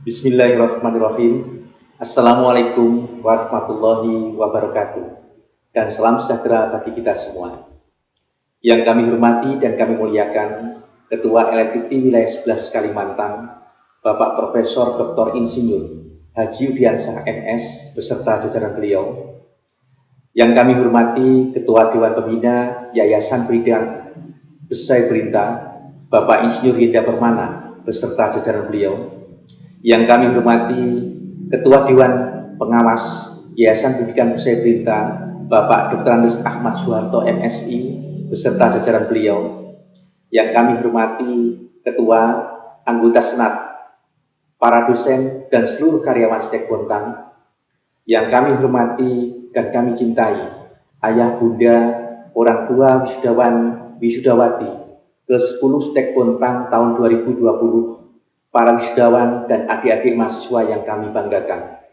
Bismillahirrahmanirrahim. Assalamualaikum warahmatullahi wabarakatuh. Dan salam sejahtera bagi kita semua. Yang kami hormati dan kami muliakan Ketua LLTT Wilayah 11 Kalimantan, Bapak Profesor Dr. Insinyur Haji Udiansyah MS beserta jajaran beliau. Yang kami hormati Ketua Dewan Pembina Yayasan Bidang Besai Berita, Bapak Insinyur Yenda Permana beserta jajaran beliau. Yang kami hormati Ketua Dewan Pengawas Yayasan Pendidikan Besai Berita, Bapak Dr. Andes Ahmad Soeharto MSI beserta jajaran beliau. Yang kami hormati Ketua, anggota Senat, para dosen dan seluruh karyawan STEK Bontang. Yang kami hormati dan kami cintai ayah bunda, orang tua wisudawan wisudawati ke-10 STEK Bontang tahun 2020, para wisudawan dan adik-adik mahasiswa yang kami banggakan.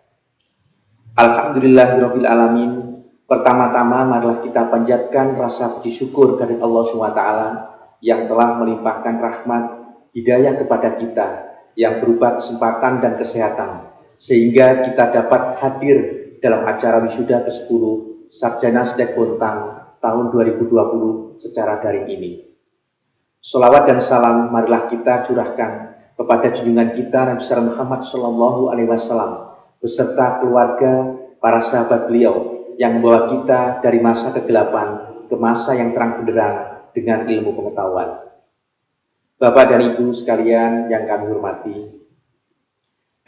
Alhamdulillahirabbil alamin. Pertama-tama marilah kita panjatkan rasa puji syukur kepada Allah SWT yang telah melimpahkan rahmat hidayah kepada kita yang berupa kesempatan dan kesehatan sehingga kita dapat hadir dalam acara wisuda ke-10 Sarjana STEK Bontang tahun 2020 secara daring ini. Sholawat dan salam marilah kita curahkan kepada junjungan kita Nabi Muhammad Shallallahu Alaihi Wasallam beserta keluarga, para sahabat beliau yang membawa kita dari masa kegelapan ke masa yang terang benderang dengan ilmu pengetahuan. Bapak dan Ibu sekalian yang kami hormati,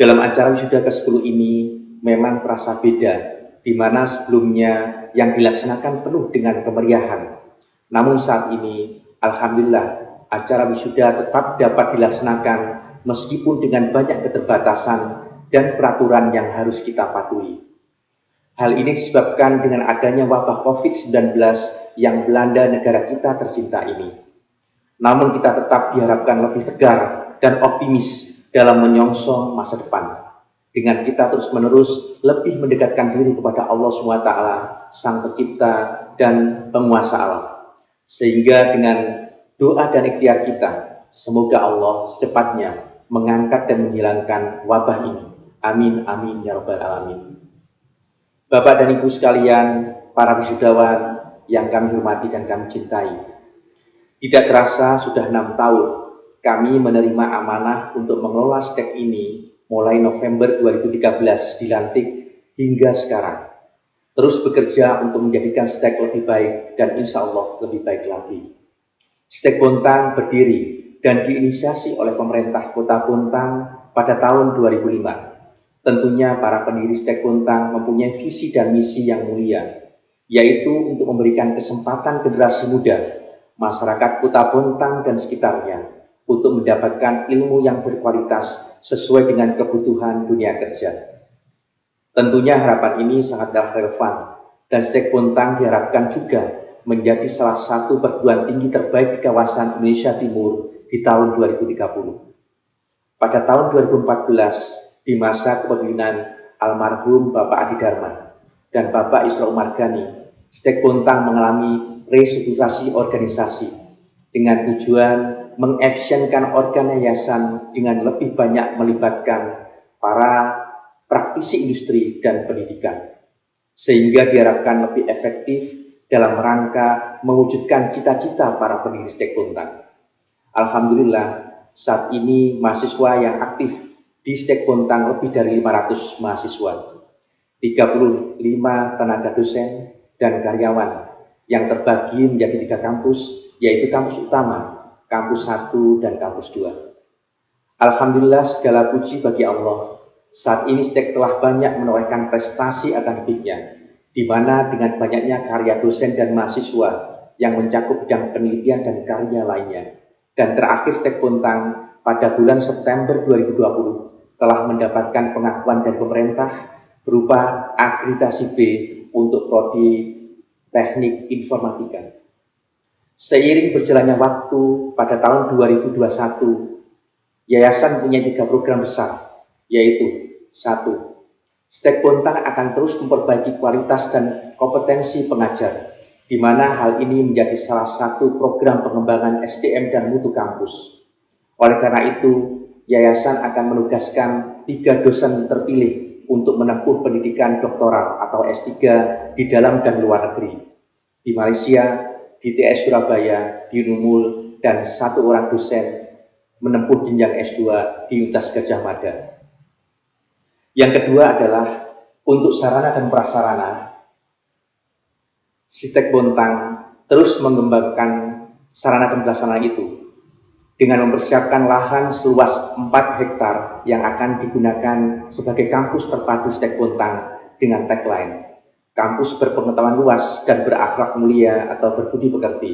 dalam acara wisuda ke-10 ini memang terasa beda, di mana sebelumnya yang dilaksanakan penuh dengan kemeriahan. Namun saat ini, alhamdulillah, acara wisuda tetap dapat dilaksanakan meskipun dengan banyak keterbatasan dan peraturan yang harus kita patuhi. Hal ini disebabkan dengan adanya wabah COVID-19 yang melanda negara kita tercinta ini. Namun kita tetap diharapkan lebih tegar dan optimis dalam menyongsong masa depan. Dengan kita terus-menerus lebih mendekatkan diri kepada Allah SWT, Sang Pencipta dan Penguasa alam. Sehingga dengan doa dan ikhtiar kita, semoga Allah secepatnya mengangkat dan menghilangkan wabah ini. Amin, amin, ya rabbal alamin. Bapak dan Ibu sekalian, para wisudawan yang kami hormati dan kami cintai. Tidak terasa sudah 6 tahun kami menerima amanah untuk mengelola STEK ini mulai November 2013 dilantik hingga sekarang. Terus bekerja untuk menjadikan STEK lebih baik dan insya Allah lebih baik lagi. STEK Bontang berdiri dan diinisiasi oleh pemerintah Kota Bontang pada tahun 2005. Tentunya para pendiri STEK Bontang mempunyai visi dan misi yang mulia, yaitu untuk memberikan kesempatan generasi muda, masyarakat Kota Bontang dan sekitarnya, untuk mendapatkan ilmu yang berkualitas sesuai dengan kebutuhan dunia kerja. Tentunya harapan ini sangatlah relevan, dan STEK Bontang diharapkan juga menjadi salah satu perguruan tinggi terbaik di kawasan Indonesia Timur di tahun 2030. Pada tahun 2014, di masa kepemimpinan almarhum Bapak Adi Dharma dan Bapak Isra Margani, STEK Bontang mengalami restrukturisasi organisasi dengan tujuan mengefisienkan organ yayasan dengan lebih banyak melibatkan para praktisi industri dan pendidikan, sehingga diharapkan lebih efektif dalam rangka mewujudkan cita-cita para pendiri STEK Bontang. Alhamdulillah, saat ini mahasiswa yang aktif di STEK Bontang lebih dari 500 mahasiswa, 35 tenaga dosen dan karyawan yang terbagi menjadi 3 kampus, yaitu kampus utama, kampus 1 dan kampus 2. Alhamdulillah, segala puji bagi Allah, saat ini STEK telah banyak menorehkan prestasi akademiknya, di mana dengan banyaknya karya dosen dan mahasiswa yang mencakup bidang penelitian dan karya lainnya. Dan terakhir STEK Bontang pada bulan September 2020 telah mendapatkan pengakuan dari pemerintah berupa akreditasi B untuk prodi teknik informatika. Seiring berjalannya waktu, pada tahun 2021, Yayasan punya 3 program besar, yaitu 1. STEK Bontang akan terus memperbaiki kualitas dan kompetensi pengajar, di mana hal ini menjadi salah satu program pengembangan SDM dan mutu kampus. Oleh karena itu, yayasan akan menugaskan 3 dosen terpilih untuk menempuh pendidikan doktoral atau S3 di dalam dan luar negeri. Di Malaysia, di TS Surabaya, di Numul, dan 1 orang dosen menempuh jenjang S2 di Universitas Gadjah Mada. Yang kedua adalah untuk sarana dan prasarana, Sistek Bontang terus mengembangkan sarana dan prasarana itu dengan mempersiapkan lahan seluas 4 hektar yang akan digunakan sebagai kampus terpadu Sistek Bontang dengan tagline kampus berpengetahuan luas dan berakhlak mulia atau berbudi pekerti,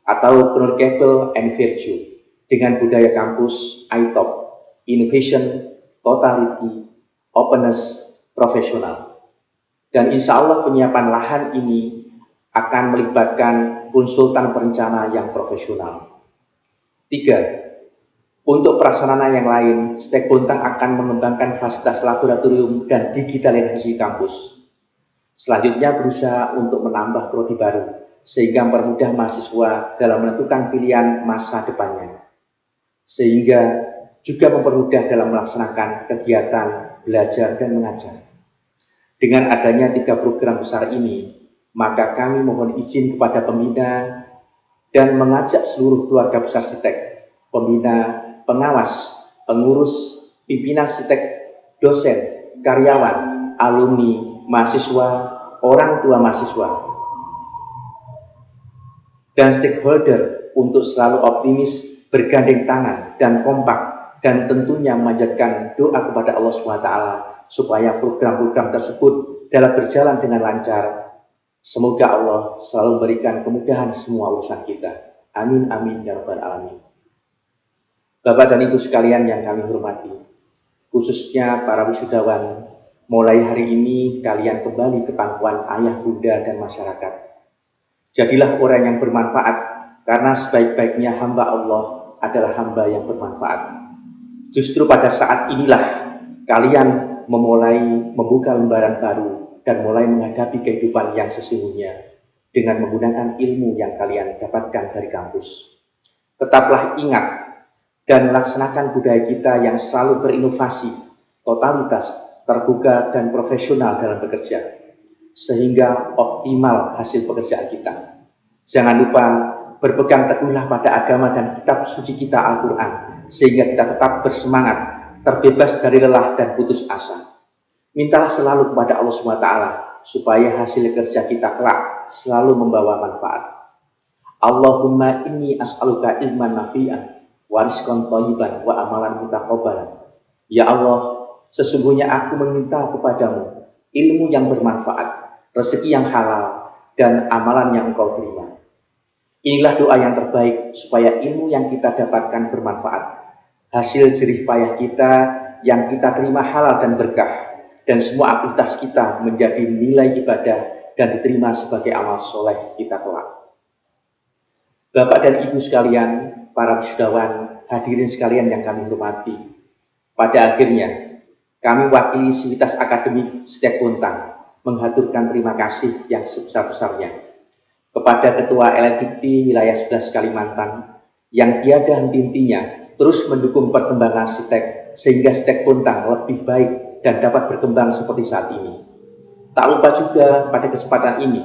atau Knowledgeable and Virtue, dengan budaya kampus ITOP, Innovation, Totality, Openness, Profesional. Dan insya Allah penyiapan lahan ini akan melibatkan konsultan perencana yang profesional. 3. Untuk prasarana yang lain, Sistek Bontang akan mengembangkan fasilitas laboratorium dan digitalisasi kampus. Selanjutnya berusaha untuk menambah prodi baru, sehingga mempermudah mahasiswa dalam menentukan pilihan masa depannya. Sehingga juga mempermudah dalam melaksanakan kegiatan belajar dan mengajar. Dengan adanya 3 program besar ini, maka kami mohon izin kepada pembina dan mengajak seluruh keluarga besar Sistek, pembina, pengawas, pengurus, pimpinan Sistek, dosen, karyawan, alumni, mahasiswa, orang tua mahasiswa, dan stakeholder untuk selalu optimis, bergandeng tangan, dan kompak, dan tentunya memanjatkan doa kepada Allah SWT supaya program-program tersebut dalam berjalan dengan lancar. Semoga Allah selalu memberikan kemudahan semua urusan kita. Amin, amin, ya rabbal alamin. Bapak dan Ibu sekalian yang kami hormati, khususnya para wisudawan, mulai hari ini kalian kembali ke pangkuan ayah, bunda, dan masyarakat. Jadilah orang yang bermanfaat, karena sebaik-baiknya hamba Allah adalah hamba yang bermanfaat. Justru pada saat inilah kalian memulai membuka lembaran baru dan mulai menghadapi kehidupan yang sesungguhnya dengan menggunakan ilmu yang kalian dapatkan dari kampus. Tetaplah ingat dan laksanakan budaya kita yang selalu berinovasi, totalitas, terbuka dan profesional dalam bekerja, sehingga optimal hasil pekerjaan kita. Jangan lupa berpegang teguhlah pada agama dan kitab suci kita Al-Quran, sehingga kita tetap bersemangat, terbebas dari lelah dan putus asa. Mintalah selalu kepada Allah SWT supaya hasil kerja kita kelak selalu membawa manfaat. Allahumma inni as'aluka ilman nafi'an wa rizqan thayyiban wa amalan mutaqabbalan. Ya Allah, sesungguhnya aku meminta kepadamu ilmu yang bermanfaat, rezeki yang halal, dan amalan yang engkau terima. Inilah doa yang terbaik supaya ilmu yang kita dapatkan bermanfaat. Hasil jerih payah kita yang kita terima halal dan berkah, dan semua aktivitas kita menjadi nilai ibadah dan diterima sebagai amal soleh kita kelak. Bapak dan Ibu sekalian, para wisudawan, hadirin sekalian yang kami hormati, pada akhirnya kami wakili Sivitas Akademik Sistek Bontang menghaturkan terima kasih yang sebesar-besarnya kepada Ketua LLDIPTI Wilayah 11 Kalimantan yang tiada henti-hentinya terus mendukung perkembangan Sistek sehingga Sistek Bontang lebih baik dan dapat berkembang seperti saat ini. Tak lupa juga pada kesempatan ini,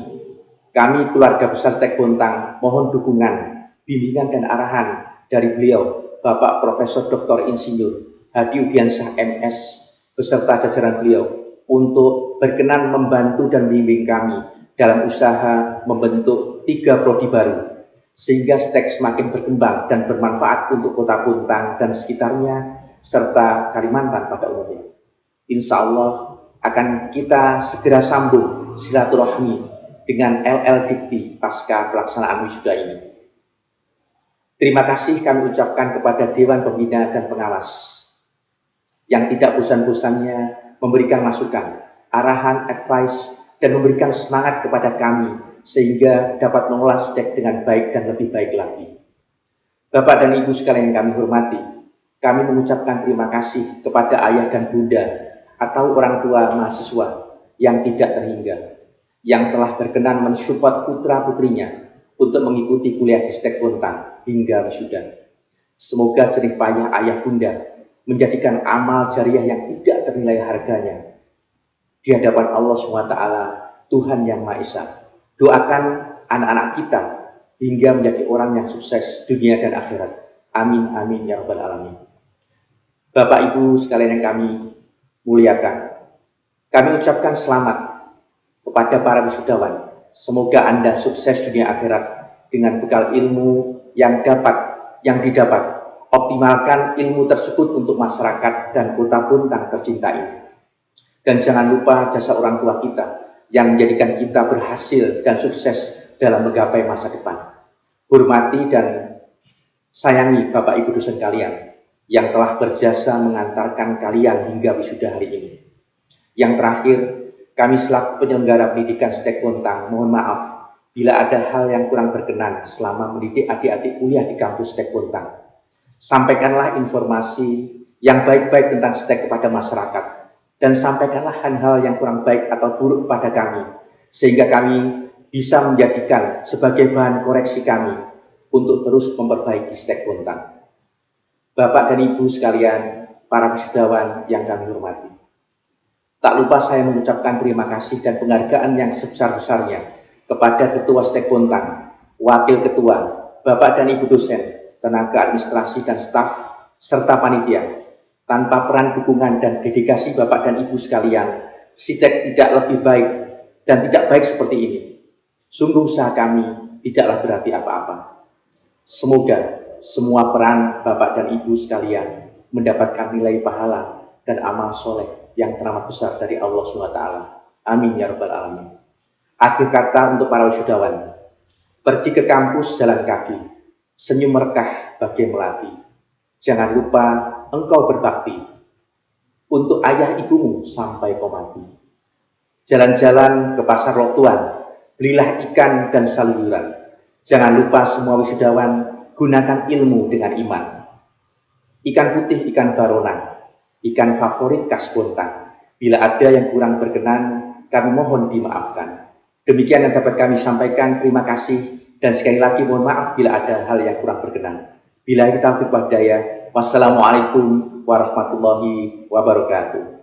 kami keluarga besar Sistek Bontang mohon dukungan, bimbingan dan arahan dari beliau, Bapak Profesor Dr. Insinyur Hadi Udiansyah MS, beserta jajaran beliau untuk berkenan membantu dan membimbing kami dalam usaha membentuk 3 prodi baru, sehingga Sistek semakin berkembang dan bermanfaat untuk Kota Bontang dan sekitarnya, serta Kalimantan pada umumnya. Insya Allah akan kita segera sambung silaturahmi dengan LLDIPTI pasca pelaksanaan wisuda ini. Terima kasih kami ucapkan kepada Dewan Pembina dan Pengawas yang tidak bosan-bosannya memberikan masukan, arahan, advice, dan memberikan semangat kepada kami sehingga dapat mengolah Sistek dengan baik dan lebih baik lagi. Bapak dan Ibu sekalian yang kami hormati, kami mengucapkan terima kasih kepada ayah dan bunda atau orang tua mahasiswa yang tidak terhingga, yang telah berkenan mensupport putra-putrinya untuk mengikuti kuliah di Sistek Bontang hingga wisuda. Semoga jerih payah ayah bunda menjadikan amal jariah yang tidak ternilai harganya di hadapan Allah SWT, Tuhan yang Maha Esa. Doakan anak-anak kita hingga menjadi orang yang sukses dunia dan akhirat. Amin, amin, ya rabbal alamin. Bapak Ibu sekalian yang kami muliakan, kami ucapkan selamat kepada para wisudawan. Semoga Anda sukses dunia akhirat dengan bekal ilmu yang didapat. Optimalkan ilmu tersebut untuk masyarakat dan kota Bontang tercinta ini. Dan jangan lupa jasa orang tua kita yang menjadikan kita berhasil dan sukses dalam menggapai masa depan. Hormati dan sayangi Bapak Ibu dosen kalian yang telah berjasa mengantarkan kalian hingga wisuda hari ini. Yang terakhir, kami selaku penyelenggara pendidikan STEK Bontang mohon maaf bila ada hal yang kurang berkenan selama mendidik adik-adik kuliah di kampus STEK Bontang. Sampaikanlah informasi yang baik-baik tentang STEK kepada masyarakat dan sampaikanlah hal-hal yang kurang baik atau buruk kepada kami sehingga kami bisa menjadikan sebagai bahan koreksi kami untuk terus memperbaiki STEK Bontang. Bapak dan Ibu sekalian, para wisudawan yang kami hormati, tak lupa saya mengucapkan terima kasih dan penghargaan yang sebesar-besarnya kepada Ketua STEK Bontang, Wakil Ketua, Bapak dan Ibu dosen, tenaga administrasi dan staf, serta panitia. Tanpa peran dukungan dan dedikasi Bapak dan Ibu sekalian, STEK tidak lebih baik dan tidak baik seperti ini. Sungguh usaha kami tidaklah berarti apa-apa. Semoga semua peran Bapak dan Ibu sekalian mendapatkan nilai pahala dan amal soleh yang teramat besar dari Allah SWT. Amin ya rabbal alamin. Akhir kata untuk para wisudawan, pergi ke kampus jalan kaki, senyum merekah bagai melati. Jangan lupa engkau berbakti untuk ayah ibumu sampai kau mati. Jalan-jalan ke pasar Loktuan, belilah ikan dan sayuran. Jangan lupa semua wisudawan gunakan ilmu dengan iman. Ikan putih, ikan baronang, ikan favorit khas Bontang. Bila ada yang kurang berkenan, kami mohon dimaafkan. Demikian yang dapat kami sampaikan. Terima kasih dan sekali lagi mohon maaf bila ada hal yang kurang berkenan. Bila kita taufiq wal hidayah. Wassalamualaikum warahmatullahi wabarakatuh.